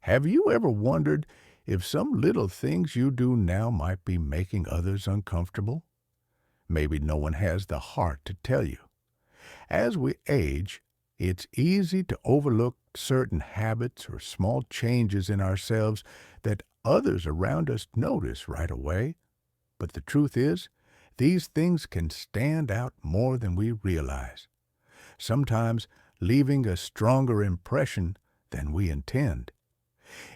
Have you ever wondered if some little things you do now might be making others uncomfortable? Maybe no one has the heart to tell you. As we age, it's easy to overlook certain habits or small changes in ourselves that others around us notice right away. But the truth is, these things can stand out more than we realize, sometimes leaving a stronger impression than we intend.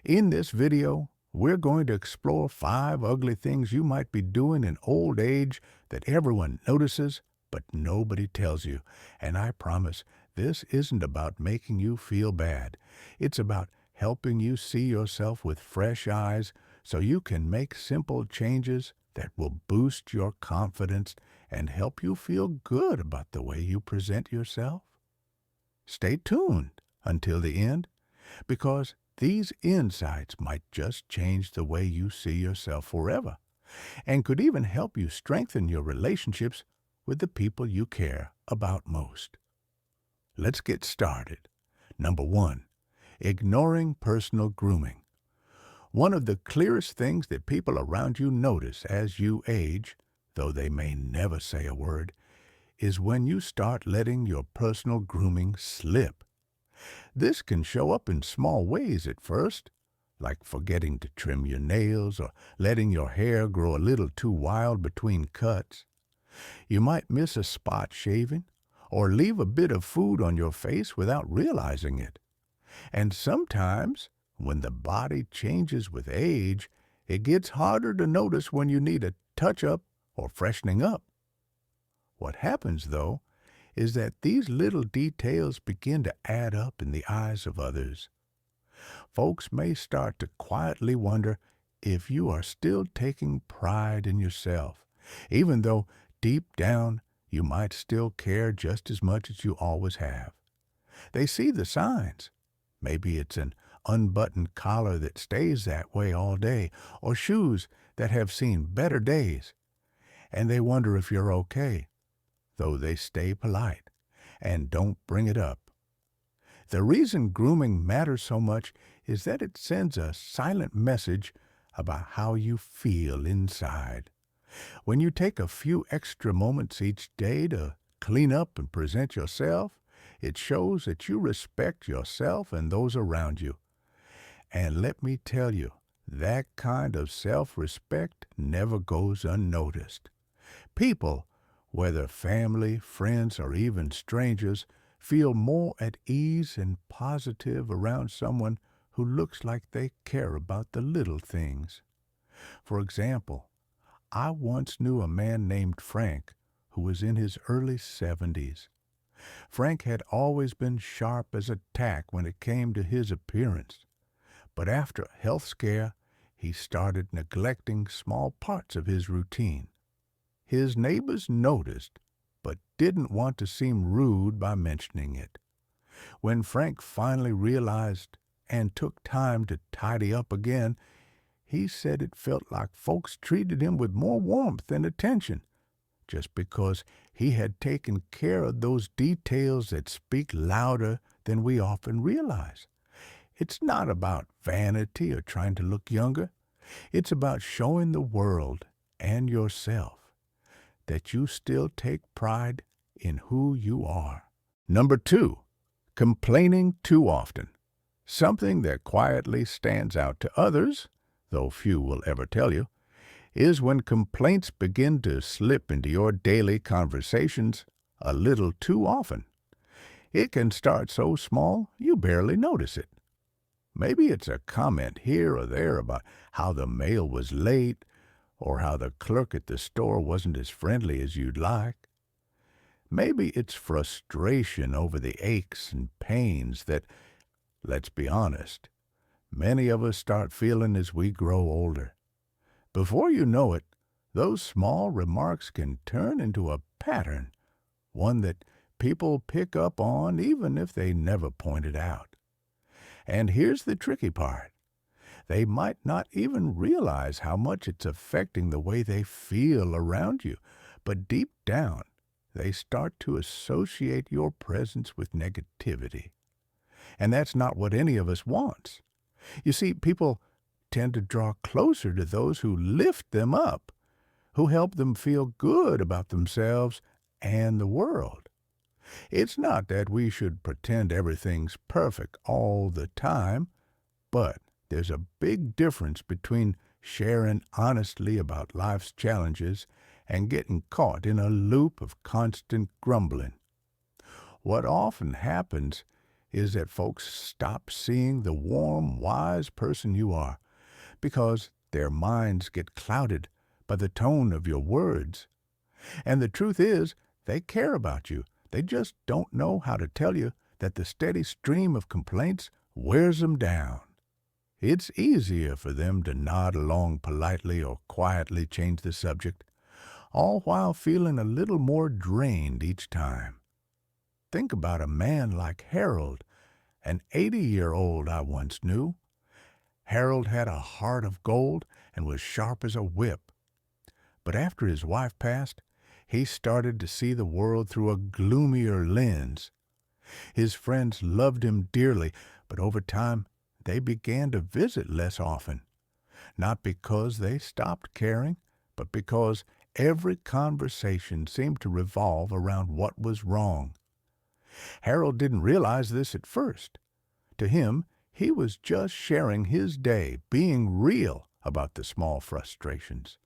In this video, we're going to explore 5 ugly things you might be doing in old age that everyone notices, but nobody tells you. And I promise, this isn't about making you feel bad. It's about helping you see yourself with fresh eyes so you can make simple changes that will boost your confidence and help you feel good about the way you present yourself. Stay tuned until the end, because these insights might just change the way you see yourself forever, and could even help you strengthen your relationships with the people you care about most. Let's get started. Number 1, ignoring personal grooming. One of the clearest things that people around you notice as you age, though they may never say a word, is when you start letting your personal grooming slip. This can show up in small ways at first, like forgetting to trim your nails or letting your hair grow a little too wild between cuts. You might miss a spot shaving or leave a bit of food on your face without realizing it. And sometimes, when the body changes with age, it gets harder to notice when you need a touch-up or freshening up. What happens, though, is that these little details begin to add up in the eyes of others. Folks may start to quietly wonder if you are still taking pride in yourself, even though deep down you might still care just as much as you always have. They see the signs. Maybe it's an unbuttoned collar that stays that way all day, or shoes that have seen better days. And they wonder if you're okay, though they stay polite and don't bring it up. The reason grooming matters so much is that it sends a silent message about how you feel inside. When you take a few extra moments each day to clean up and present yourself, it shows that you respect yourself and those around you. And let me tell you, that kind of self-respect never goes unnoticed. People, whether family, friends, or even strangers, feel more at ease and positive around someone who looks like they care about the little things. For example, I once knew a man named Frank who was in his early 70s. Frank had always been sharp as a tack when it came to his appearance. But after a health scare, he started neglecting small parts of his routine. His neighbors noticed, but didn't want to seem rude by mentioning it. When Frank finally realized and took time to tidy up again, he said it felt like folks treated him with more warmth and attention, just because he had taken care of those details that speak louder than we often realize. It's not about vanity or trying to look younger. It's about showing the world and yourself that you still take pride in who you are. Number 2, complaining too often. Something that quietly stands out to others, though few will ever tell you, is when complaints begin to slip into your daily conversations a little too often. It can start so small you barely notice it. Maybe it's a comment here or there about how the mail was late, or how the clerk at the store wasn't as friendly as you'd like. Maybe it's frustration over the aches and pains that, let's be honest, many of us start feeling as we grow older. Before you know it, those small remarks can turn into a pattern, one that people pick up on even if they never point it out. And here's the tricky part. They might not even realize how much it's affecting the way they feel around you, but deep down, they start to associate your presence with negativity. And that's not what any of us wants. You see, people tend to draw closer to those who lift them up, who help them feel good about themselves and the world. It's not that we should pretend everything's perfect all the time, but there's a big difference between sharing honestly about life's challenges and getting caught in a loop of constant grumbling. What often happens is that folks stop seeing the warm, wise person you are because their minds get clouded by the tone of your words. And the truth is, they care about you. They just don't know how to tell you that the steady stream of complaints wears them down. It's easier for them to nod along politely or quietly change the subject, all while feeling a little more drained each time. Think about a man like Harold, an 80-year-old I once knew. Harold had a heart of gold and was sharp as a whip. But after his wife passed, he started to see the world through a gloomier lens. His friends loved him dearly, but over time they began to visit less often, not because they stopped caring, but because every conversation seemed to revolve around what was wrong. Harold didn't realize this at first. To him, he was just sharing his day, being real about the small frustrations.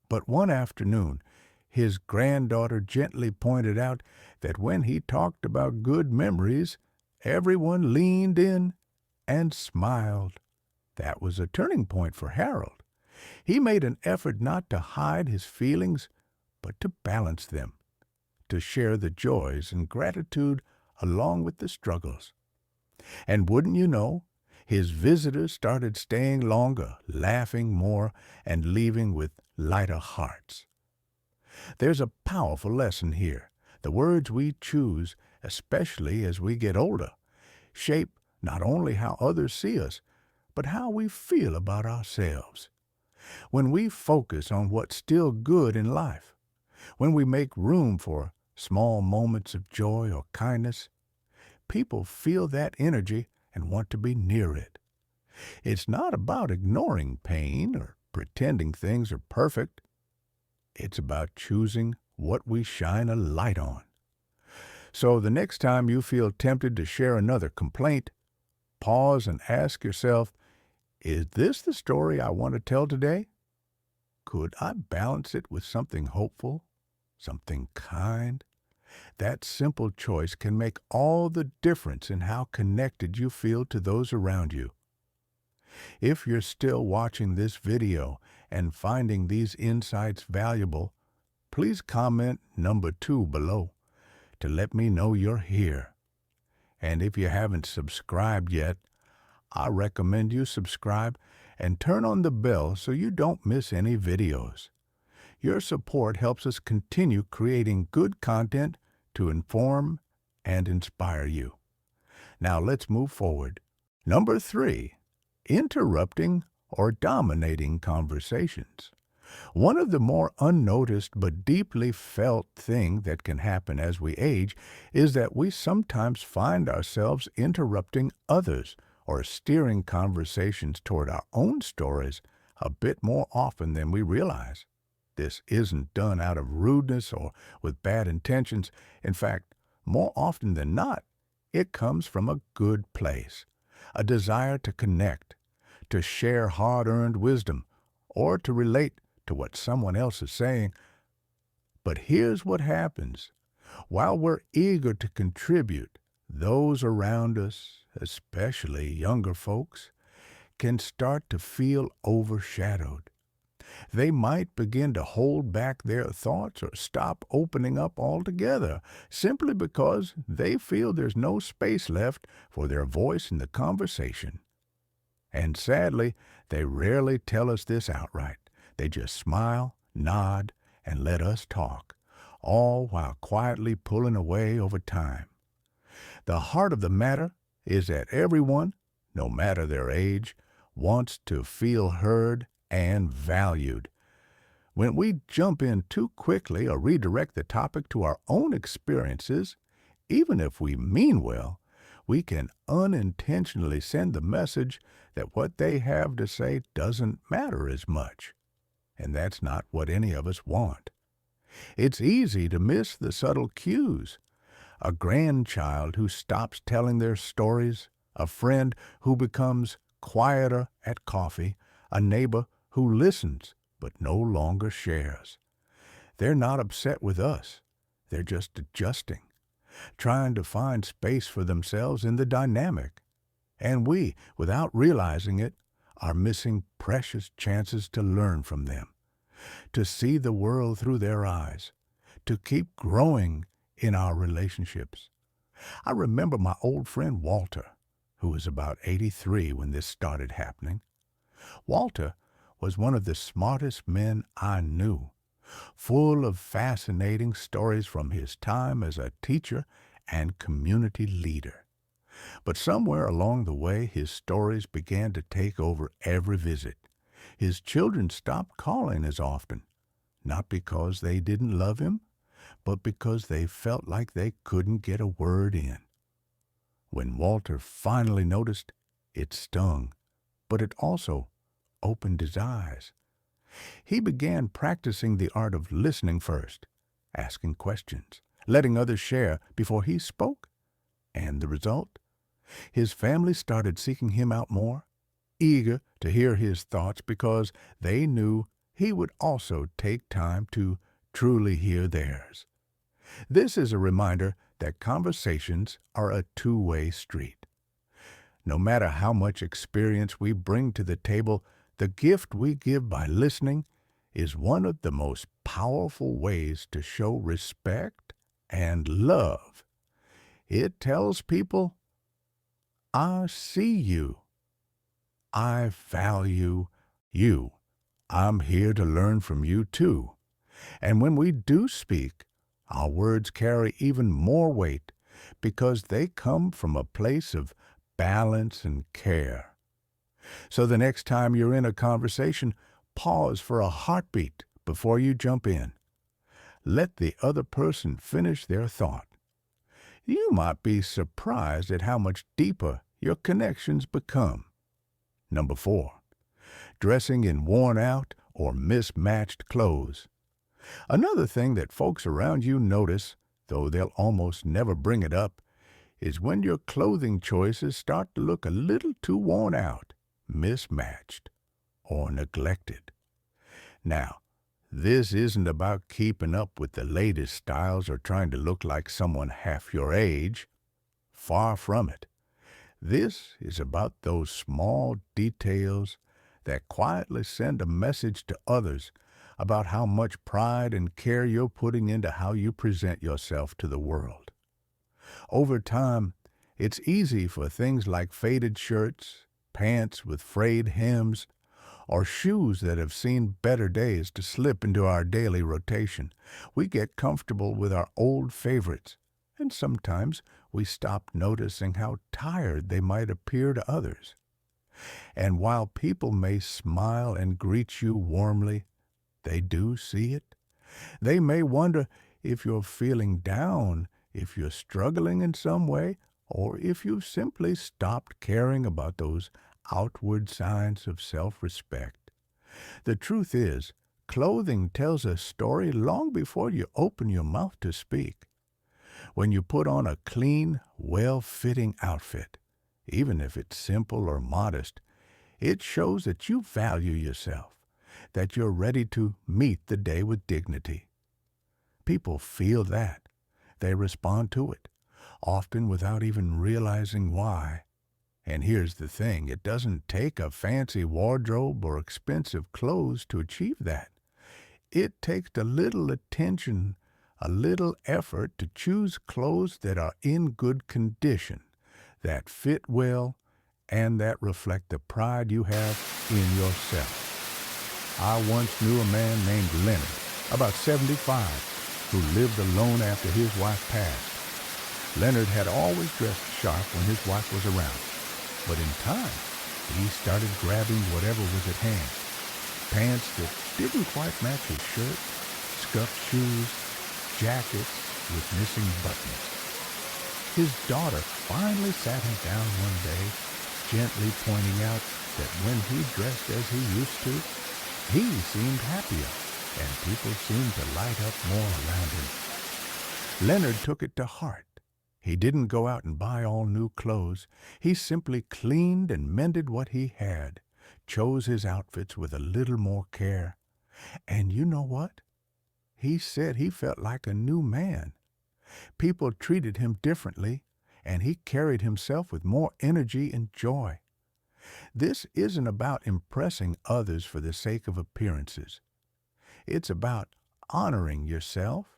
But one afternoon, his granddaughter gently pointed out that when he talked about good memories, everyone leaned in and smiled. That was a turning point for Harold. He made an effort not to hide his feelings, but to balance them, to share the joys and gratitude along with the struggles. And wouldn't you know, his visitors started staying longer, laughing more, and leaving with lighter hearts. There's a powerful lesson here. The words we choose, especially as we get older, shape not only how others see us, but how we feel about ourselves. When we focus on what's still good in life, when we make room for small moments of joy or kindness, people feel that energy and want to be near it. It's not about ignoring pain or pretending things are perfect. It's about choosing what we shine a light on. So the next time you feel tempted to share another complaint, pause and ask yourself, is this the story I want to tell today? Could I balance it with something hopeful, something kind? That simple choice can make all the difference in how connected you feel to those around you. If you're still watching this video and finding these insights valuable, please comment number 2 below to let me know you're here. And if you haven't subscribed yet, I recommend you subscribe and turn on the bell so you don't miss any videos. Your support helps us continue creating good content to inform and inspire you. Now let's move forward. Number 3, interrupting or dominating conversations. One of the more unnoticed but deeply felt thing that can happen as we age is that we sometimes find ourselves interrupting others or steering conversations toward our own stories a bit more often than we realize. This isn't done out of rudeness or with bad intentions. In fact, more often than not, it comes from a good place, a desire to connect, to share hard-earned wisdom, or to relate to what someone else is saying. But here's what happens. While we're eager to contribute, those around us, especially younger folks, can start to feel overshadowed. They might begin to hold back their thoughts or stop opening up altogether, simply because they feel there's no space left for their voice in the conversation. And sadly, they rarely tell us this outright. They just smile, nod, and let us talk, all while quietly pulling away over time. The heart of the matter is that everyone, no matter their age, wants to feel heard and valued. When we jump in too quickly or redirect the topic to our own experiences, even if we mean well, we can unintentionally send the message that what they have to say doesn't matter as much. And that's not what any of us want. It's easy to miss the subtle cues. A grandchild who stops telling their stories, a friend who becomes quieter at coffee, a neighbor who listens but no longer shares. They're not upset with us. They're just adjusting, trying to find space for themselves in the dynamic. And we, without realizing it, are missing precious chances to learn from them, to see the world through their eyes, to keep growing in our relationships. I remember my old friend Walter, who was about 83 when this started happening. Walter was one of the smartest men I knew, full of fascinating stories from his time as a teacher and community leader. But somewhere along the way, his stories began to take over every visit. His children stopped calling as often, not because they didn't love him, but because they felt like they couldn't get a word in. When Walter finally noticed, it stung, but it also opened his eyes. He began practicing the art of listening first, asking questions, letting others share before he spoke. And the result? His family started seeking him out more, eager to hear his thoughts because they knew he would also take time to truly hear theirs. This is a reminder that conversations are a two-way street. No matter how much experience we bring to the table, the gift we give by listening is one of the most powerful ways to show respect and love. It tells people, I see you. I value you. I'm here to learn from you too. And when we do speak, our words carry even more weight because they come from a place of balance and care. So the next time you're in a conversation, pause for a heartbeat before you jump in. Let the other person finish their thought. You might be surprised at how much deeper your connections become. Number 4, dressing in worn out or mismatched clothes. Another thing that folks around you notice, though they'll almost never bring it up, is when your clothing choices start to look a little too worn out, mismatched, or neglected. Now, this isn't about keeping up with the latest styles or trying to look like someone half your age. Far from it. This is about those small details that quietly send a message to others about how much pride and care you're putting into how you present yourself to the world. Over time, it's easy for things like faded shirts, pants with frayed hems, or shoes that have seen better days to slip into our daily rotation. We get comfortable with our old favorites, and sometimes we stop noticing how tired they might appear to others. And while people may smile and greet you warmly, they do see it. They may wonder if you're feeling down, if you're struggling in some way, or if you've simply stopped caring about those outward signs of self-respect. The truth is, clothing tells a story long before you open your mouth to speak. When you put on a clean, well-fitting outfit, even if it's simple or modest, it shows that you value yourself, that you're ready to meet the day with dignity. People feel that. They respond to it, often without even realizing why. And here's the thing, it doesn't take a fancy wardrobe or expensive clothes to achieve that. It takes a little attention, a little effort to choose clothes that are in good condition, that fit well, and that reflect the pride you have in yourself. I once knew a man named Leonard, about 75, who lived alone after his wife passed. Leonard had always dressed sharp when his wife was around, but in time, he started grabbing whatever was at hand. Pants that didn't quite match his shirt, scuffed shoes, jackets with missing buttons. His daughter finally sat him down one day, gently pointing out that when he dressed as he used to, he seemed happier, and people seemed to light up more around him. Leonard took it to heart. He didn't go out and buy all new clothes. He simply cleaned and mended what he had, chose his outfits with a little more care. And you know what? He said he felt like a new man. People treated him differently, and he carried himself with more energy and joy. This isn't about impressing others for the sake of appearances. It's about honoring yourself,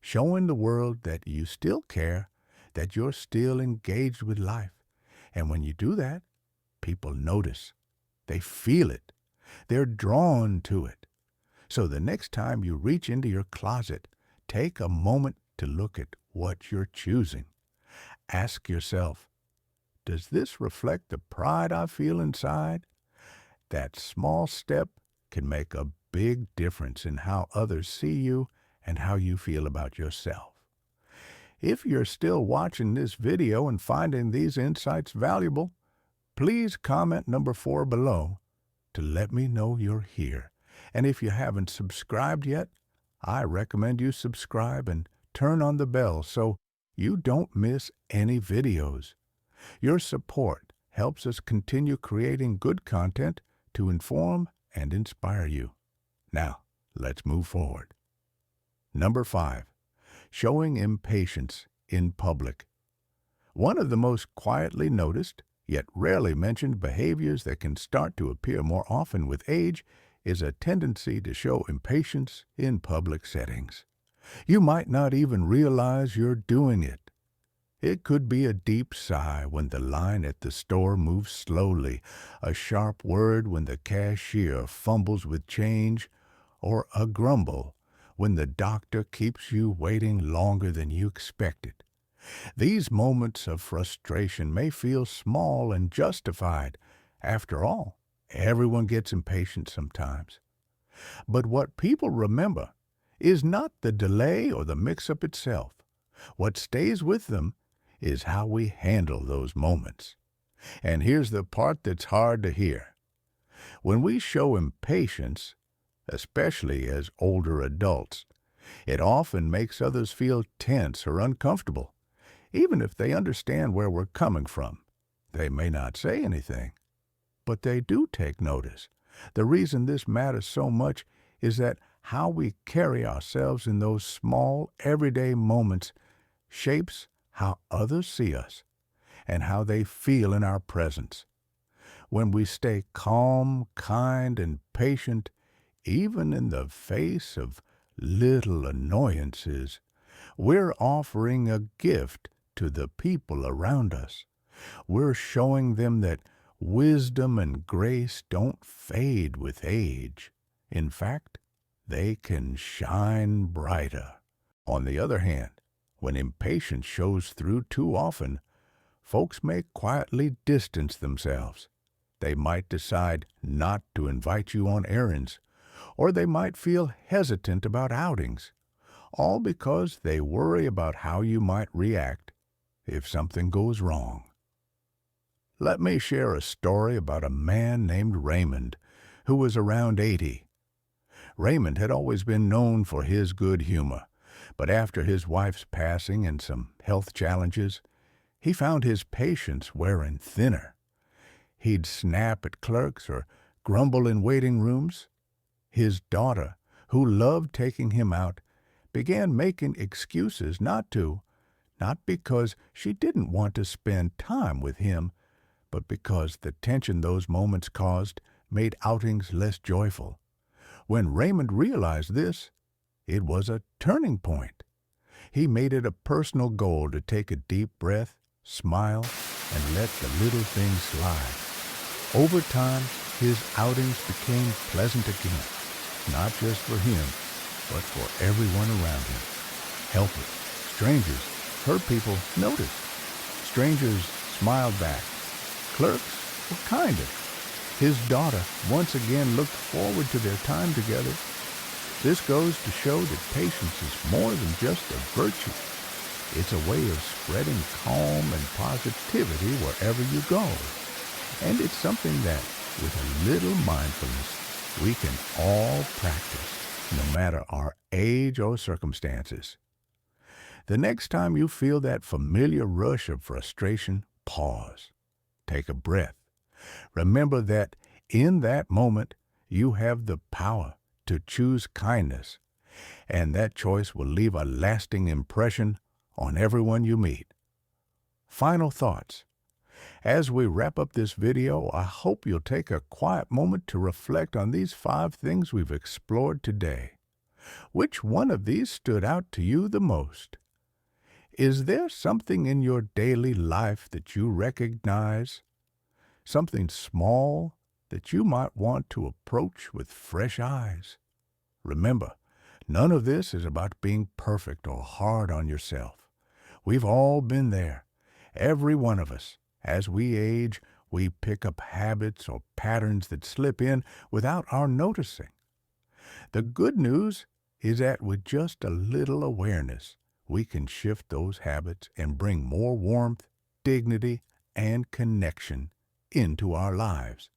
showing the world that you still care, that you're still engaged with life. And when you do that, people notice. They feel it. They're drawn to it. So the next time you reach into your closet, take a moment to look at what you're choosing. Ask yourself, does this reflect the pride I feel inside? That small step can make a big difference in how others see you and how you feel about yourself. If you're still watching this video and finding these insights valuable, please comment number 4 below to let me know you're here. And if you haven't subscribed yet, I recommend you subscribe and turn on the bell so you don't miss any videos. Your support helps us continue creating good content to inform and inspire you. Now, let's move forward. Number 5. Showing impatience in public. One of the most quietly noticed, yet rarely mentioned behaviors that can start to appear more often with age is a tendency to show impatience in public settings. You might not even realize you're doing it. It could be a deep sigh when the line at the store moves slowly, a sharp word when the cashier fumbles with change, or a grumble when the doctor keeps you waiting longer than you expected. These moments of frustration may feel small and justified. After all, everyone gets impatient sometimes. But what people remember is not the delay or the mix-up itself. What stays with them is how we handle those moments. And here's the part that's hard to hear. When we show impatience, especially as older adults, it often makes others feel tense or uncomfortable. Even if they understand where we're coming from, they may not say anything, but they do take notice. The reason this matters so much is that how we carry ourselves in those small, everyday moments shapes how others see us and how they feel in our presence. When we stay calm, kind, and patient, even in the face of little annoyances, we're offering a gift to the people around us. We're showing them that wisdom and grace don't fade with age. In fact, they can shine brighter. On the other hand, when impatience shows through too often, folks may quietly distance themselves. They might decide not to invite you on errands, or they might feel hesitant about outings, all because they worry about how you might react if something goes wrong. Let me share a story about a man named Raymond, who was around 80. Raymond had always been known for his good humor, but after his wife's passing and some health challenges, he found his patience wearing thinner. He'd snap at clerks or grumble in waiting rooms. His daughter, who loved taking him out, began making excuses not because she didn't want to spend time with him, but because the tension those moments caused made outings less joyful. When Raymond realized this, it was a turning point. He made it a personal goal to take a deep breath, smile, and let the little things slide. Over time, his outings became pleasant again, not just for him, but for everyone around him. Helpers, strangers, hurt people noticed. Strangers smiled back. Clerks were kinder. His daughter once again looked forward to their time together. This goes to show that patience is more than just a virtue. It's a way of spreading calm and positivity wherever you go. And it's something that, with a little mindfulness, we can all practice, no matter our age or circumstances. The next time you feel that familiar rush of frustration, pause. Take a breath. Remember that in that moment, you have the power to choose kindness, and that choice will leave a lasting impression on everyone you meet. Final thoughts. As we wrap up this video, I hope you'll take a quiet moment to reflect on these 5 things we've explored today. Which one of these stood out to you the most? Is there something in your daily life that you recognize? Something small that you might want to approach with fresh eyes? Remember, none of this is about being perfect or hard on yourself. We've all been there, every one of us. As we age, we pick up habits or patterns that slip in without our noticing. The good news is that with just a little awareness, we can shift those habits and bring more warmth, dignity, and connection into our lives.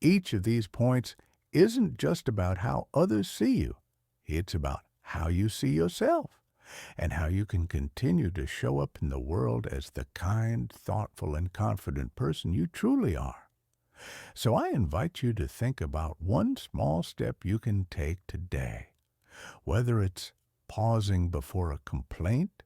Each of these points isn't just about how others see you. It's about how you see yourself and how you can continue to show up in the world as the kind, thoughtful, and confident person you truly are. So I invite you to think about one small step you can take today, whether it's pausing before a complaint,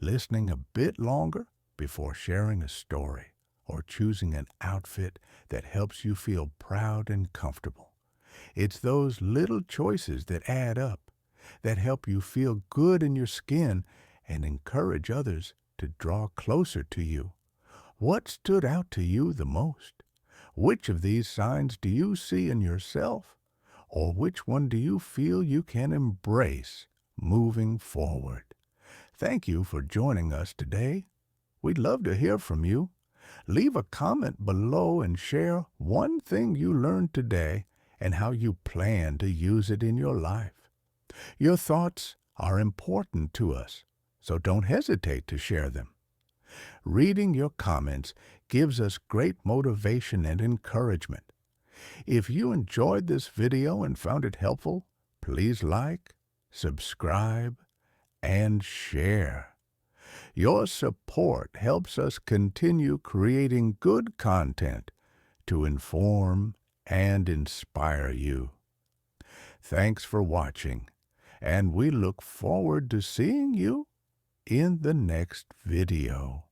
listening a bit longer before sharing a story, or choosing an outfit that helps you feel proud and comfortable. It's those little choices that add up, that help you feel good in your skin and encourage others to draw closer to you. What stood out to you the most? Which of these signs do you see in yourself? Or which one do you feel you can embrace moving forward? Thank you for joining us today. We'd love to hear from you. Leave a comment below and share one thing you learned today and how you plan to use it in your life. Your thoughts are important to us, so don't hesitate to share them. Reading your comments gives us great motivation and encouragement. If you enjoyed this video and found it helpful, please like, subscribe, and share. Your support helps us continue creating good content to inform and inspire you. Thanks for watching, and we look forward to seeing you in the next video.